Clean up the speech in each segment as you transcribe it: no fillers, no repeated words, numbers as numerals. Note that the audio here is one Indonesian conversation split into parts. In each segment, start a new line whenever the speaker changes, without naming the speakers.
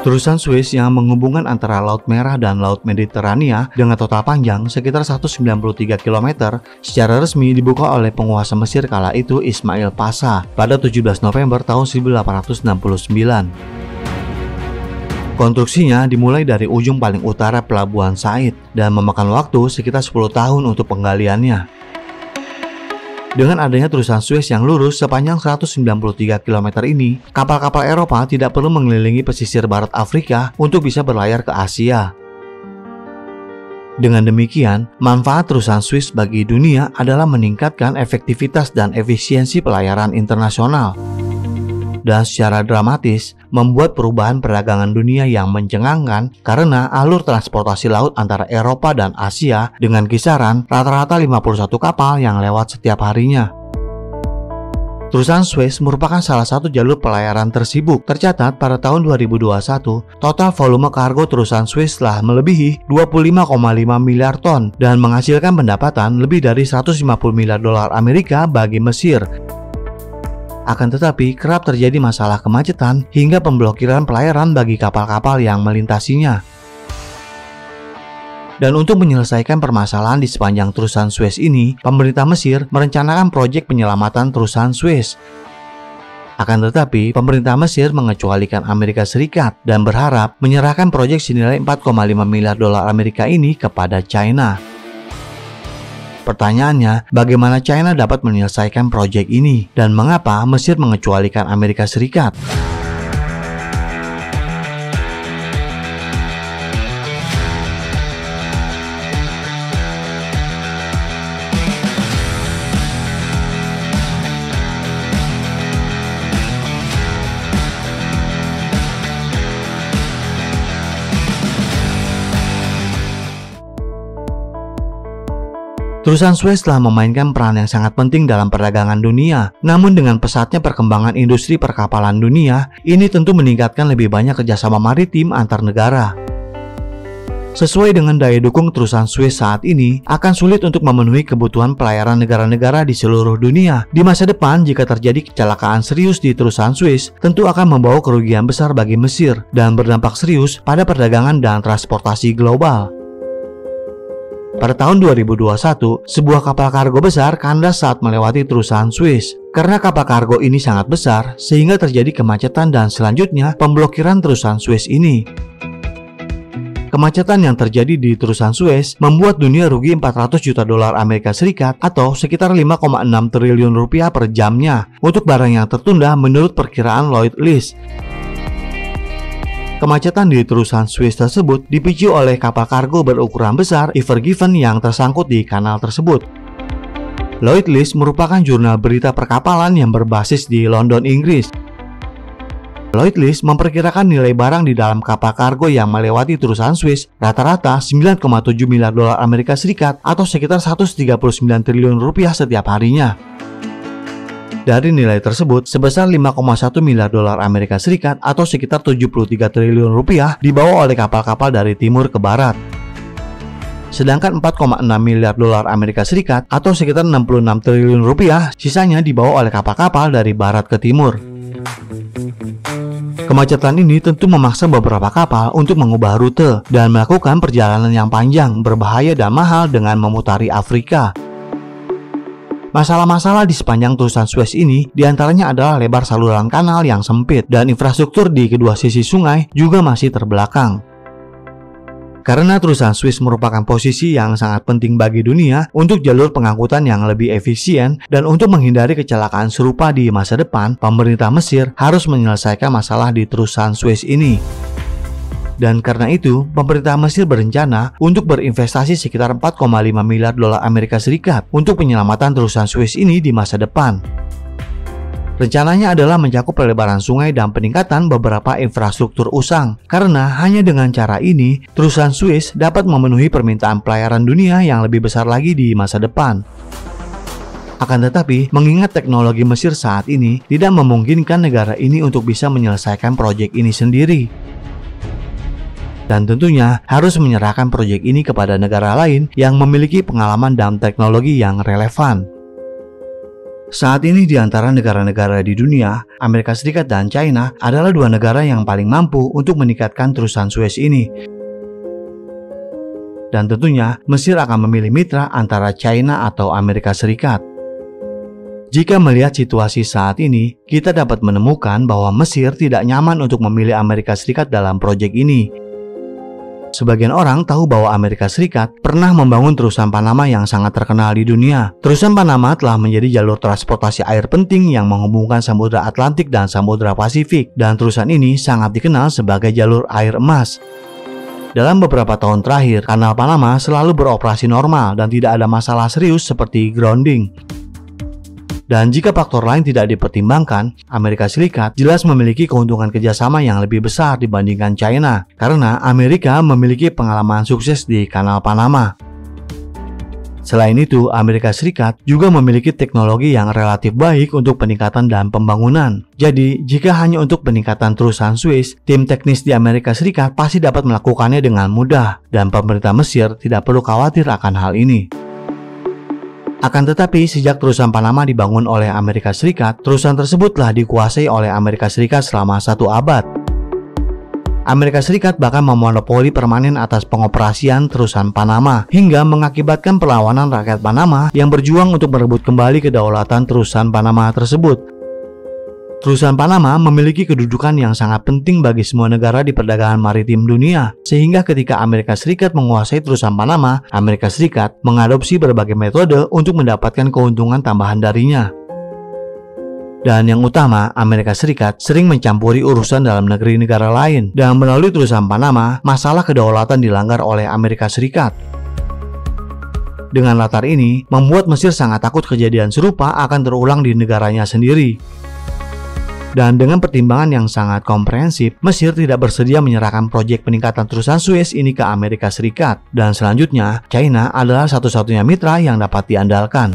Terusan Suez yang menghubungkan antara Laut Merah dan Laut Mediterania dengan total panjang sekitar 193 km secara resmi dibuka oleh penguasa Mesir kala itu Ismail Pasha pada 17 November tahun 1869. Konstruksinya dimulai dari ujung paling utara Pelabuhan Said dan memakan waktu sekitar 10 tahun untuk penggaliannya. Dengan adanya terusan Suez yang lurus sepanjang 193 km ini, kapal-kapal Eropa tidak perlu mengelilingi pesisir barat Afrika untuk bisa berlayar ke Asia. Dengan demikian, manfaat terusan Suez bagi dunia adalah meningkatkan efektivitas dan efisiensi pelayaran internasional. Dan secara dramatis membuat perubahan perdagangan dunia yang mencengangkan karena alur transportasi laut antara Eropa dan Asia dengan kisaran rata-rata 51 kapal yang lewat setiap harinya. Terusan Suez merupakan salah satu jalur pelayaran tersibuk. Tercatat pada tahun 2021, total volume kargo terusan Suez telah melebihi 25,5 miliar ton dan menghasilkan pendapatan lebih dari 150 miliar dolar Amerika bagi Mesir. Akan tetapi, kerap terjadi masalah kemacetan hingga pemblokiran pelayaran bagi kapal-kapal yang melintasinya. Dan untuk menyelesaikan permasalahan di sepanjang terusan Suez ini, pemerintah Mesir merencanakan proyek penyelamatan terusan Suez. Akan tetapi, pemerintah Mesir mengecualikan Amerika Serikat dan berharap menyerahkan proyek senilai 4,5 miliar dolar Amerika ini kepada China. Pertanyaannya, bagaimana China dapat menyelesaikan proyek ini dan mengapa Mesir mengecualikan Amerika Serikat? Terusan Suez telah memainkan peran yang sangat penting dalam perdagangan dunia. Namun dengan pesatnya perkembangan industri perkapalan dunia, ini tentu meningkatkan lebih banyak kerjasama maritim antar negara. Sesuai dengan daya dukung terusan Suez saat ini, akan sulit untuk memenuhi kebutuhan pelayaran negara-negara di seluruh dunia. Di masa depan, jika terjadi kecelakaan serius di terusan Suez, tentu akan membawa kerugian besar bagi Mesir dan berdampak serius pada perdagangan dan transportasi global. Pada tahun 2021, sebuah kapal kargo besar kandas saat melewati terusan Suez. Karena kapal kargo ini sangat besar, sehingga terjadi kemacetan dan selanjutnya pemblokiran terusan Suez ini. Kemacetan yang terjadi di terusan Suez membuat dunia rugi 400 juta dolar Amerika Serikat atau sekitar 5,6 triliun rupiah per jamnya untuk barang yang tertunda menurut perkiraan Lloyd's List. Kemacetan di terusan Suez tersebut dipicu oleh kapal kargo berukuran besar Ever Given yang tersangkut di kanal tersebut. Lloyd's List merupakan jurnal berita perkapalan yang berbasis di London, Inggris. Lloyd's List memperkirakan nilai barang di dalam kapal kargo yang melewati terusan Suez rata-rata 9,7 miliar dolar Amerika Serikat atau sekitar 139 triliun rupiah setiap harinya. Dari nilai tersebut, sebesar 5,1 miliar dolar Amerika Serikat atau sekitar 73 triliun rupiah dibawa oleh kapal-kapal dari timur ke barat. Sedangkan 4,6 miliar dolar Amerika Serikat atau sekitar 66 triliun rupiah sisanya dibawa oleh kapal-kapal dari barat ke timur. Kemacetan ini tentu memaksa beberapa kapal untuk mengubah rute dan melakukan perjalanan yang panjang, berbahaya dan mahal dengan memutari Afrika. Masalah-masalah di sepanjang terusan Suez ini diantaranya adalah lebar saluran kanal yang sempit dan infrastruktur di kedua sisi sungai juga masih terbelakang. Karena terusan Suez merupakan posisi yang sangat penting bagi dunia untuk jalur pengangkutan yang lebih efisien dan untuk menghindari kecelakaan serupa di masa depan, pemerintah Mesir harus menyelesaikan masalah di terusan Suez ini. Dan karena itu, pemerintah Mesir berencana untuk berinvestasi sekitar 4,5 miliar dolar Amerika Serikat untuk penyelamatan terusan Suez ini di masa depan. Rencananya adalah mencakup pelebaran sungai dan peningkatan beberapa infrastruktur usang. Karena hanya dengan cara ini, terusan Suez dapat memenuhi permintaan pelayaran dunia yang lebih besar lagi di masa depan. Akan tetapi, mengingat teknologi Mesir saat ini tidak memungkinkan negara ini untuk bisa menyelesaikan proyek ini sendiri. Dan tentunya harus menyerahkan proyek ini kepada negara lain yang memiliki pengalaman dan teknologi yang relevan. Saat ini di antara negara-negara di dunia, Amerika Serikat dan China adalah dua negara yang paling mampu untuk meningkatkan terusan Suez ini. Dan tentunya Mesir akan memilih mitra antara China atau Amerika Serikat. Jika melihat situasi saat ini, kita dapat menemukan bahwa Mesir tidak nyaman untuk memilih Amerika Serikat dalam proyek ini. Sebagian orang tahu bahwa Amerika Serikat pernah membangun terusan Panama yang sangat terkenal di dunia. Terusan Panama telah menjadi jalur transportasi air penting yang menghubungkan Samudra Atlantik dan Samudra Pasifik, dan terusan ini sangat dikenal sebagai jalur air emas. Dalam beberapa tahun terakhir, Kanal Panama selalu beroperasi normal dan tidak ada masalah serius seperti grounding. Dan jika faktor lain tidak dipertimbangkan, Amerika Serikat jelas memiliki keuntungan kerjasama yang lebih besar dibandingkan China, karena Amerika memiliki pengalaman sukses di Kanal Panama. Selain itu, Amerika Serikat juga memiliki teknologi yang relatif baik untuk peningkatan dan pembangunan. Jadi, jika hanya untuk peningkatan terusan Suez, tim teknis di Amerika Serikat pasti dapat melakukannya dengan mudah, dan pemerintah Mesir tidak perlu khawatir akan hal ini. Akan tetapi, sejak terusan Panama dibangun oleh Amerika Serikat, terusan tersebut telah dikuasai oleh Amerika Serikat selama 1 abad. Amerika Serikat bahkan memonopoli permanen atas pengoperasian terusan Panama, hingga mengakibatkan perlawanan rakyat Panama yang berjuang untuk merebut kembali kedaulatan terusan Panama tersebut. Terusan Panama memiliki kedudukan yang sangat penting bagi semua negara di perdagangan maritim dunia, sehingga ketika Amerika Serikat menguasai terusan Panama, Amerika Serikat mengadopsi berbagai metode untuk mendapatkan keuntungan tambahan darinya. Dan yang utama, Amerika Serikat sering mencampuri urusan dalam negeri negara lain, dan melalui terusan Panama, masalah kedaulatan dilanggar oleh Amerika Serikat. Dengan latar ini, membuat Mesir sangat takut kejadian serupa akan terulang di negaranya sendiri. Dan dengan pertimbangan yang sangat komprehensif, Mesir tidak bersedia menyerahkan proyek peningkatan terusan Suez ini ke Amerika Serikat. Dan selanjutnya, China adalah satu-satunya mitra yang dapat diandalkan.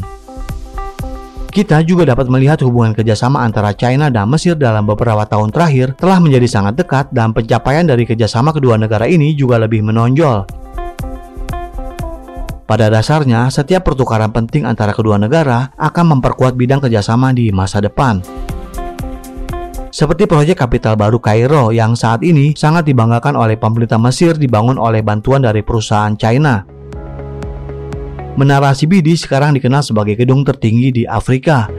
Kita juga dapat melihat hubungan kerjasama antara China dan Mesir dalam beberapa tahun terakhir telah menjadi sangat dekat, dan pencapaian dari kerjasama kedua negara ini juga lebih menonjol. Pada dasarnya, setiap pertukaran penting antara kedua negara akan memperkuat bidang kerjasama di masa depan. Seperti proyek kapital baru Kairo yang saat ini sangat dibanggakan oleh pemerintah Mesir dibangun oleh bantuan dari perusahaan China. Menara CBD sekarang dikenal sebagai gedung tertinggi di Afrika.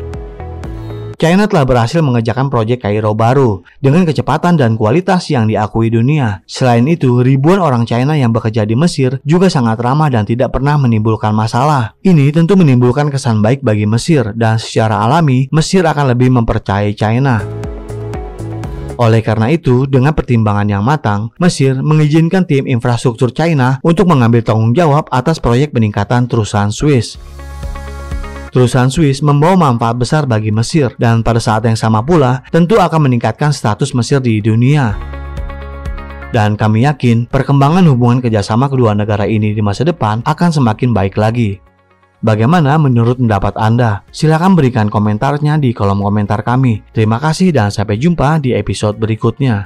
China telah berhasil mengerjakan proyek Kairo baru dengan kecepatan dan kualitas yang diakui dunia. Selain itu, ribuan orang China yang bekerja di Mesir juga sangat ramah dan tidak pernah menimbulkan masalah. Ini tentu menimbulkan kesan baik bagi Mesir, dan secara alami Mesir akan lebih mempercayai China. Oleh karena itu, dengan pertimbangan yang matang, Mesir mengizinkan tim infrastruktur China untuk mengambil tanggung jawab atas proyek peningkatan terusan Suez. Terusan Suez membawa manfaat besar bagi Mesir, dan pada saat yang sama pula tentu akan meningkatkan status Mesir di dunia. Dan kami yakin perkembangan hubungan kerjasama kedua negara ini di masa depan akan semakin baik lagi. Bagaimana menurut pendapat Anda? Silakan berikan komentarnya di kolom komentar kami. Terima kasih dan sampai jumpa di episode berikutnya.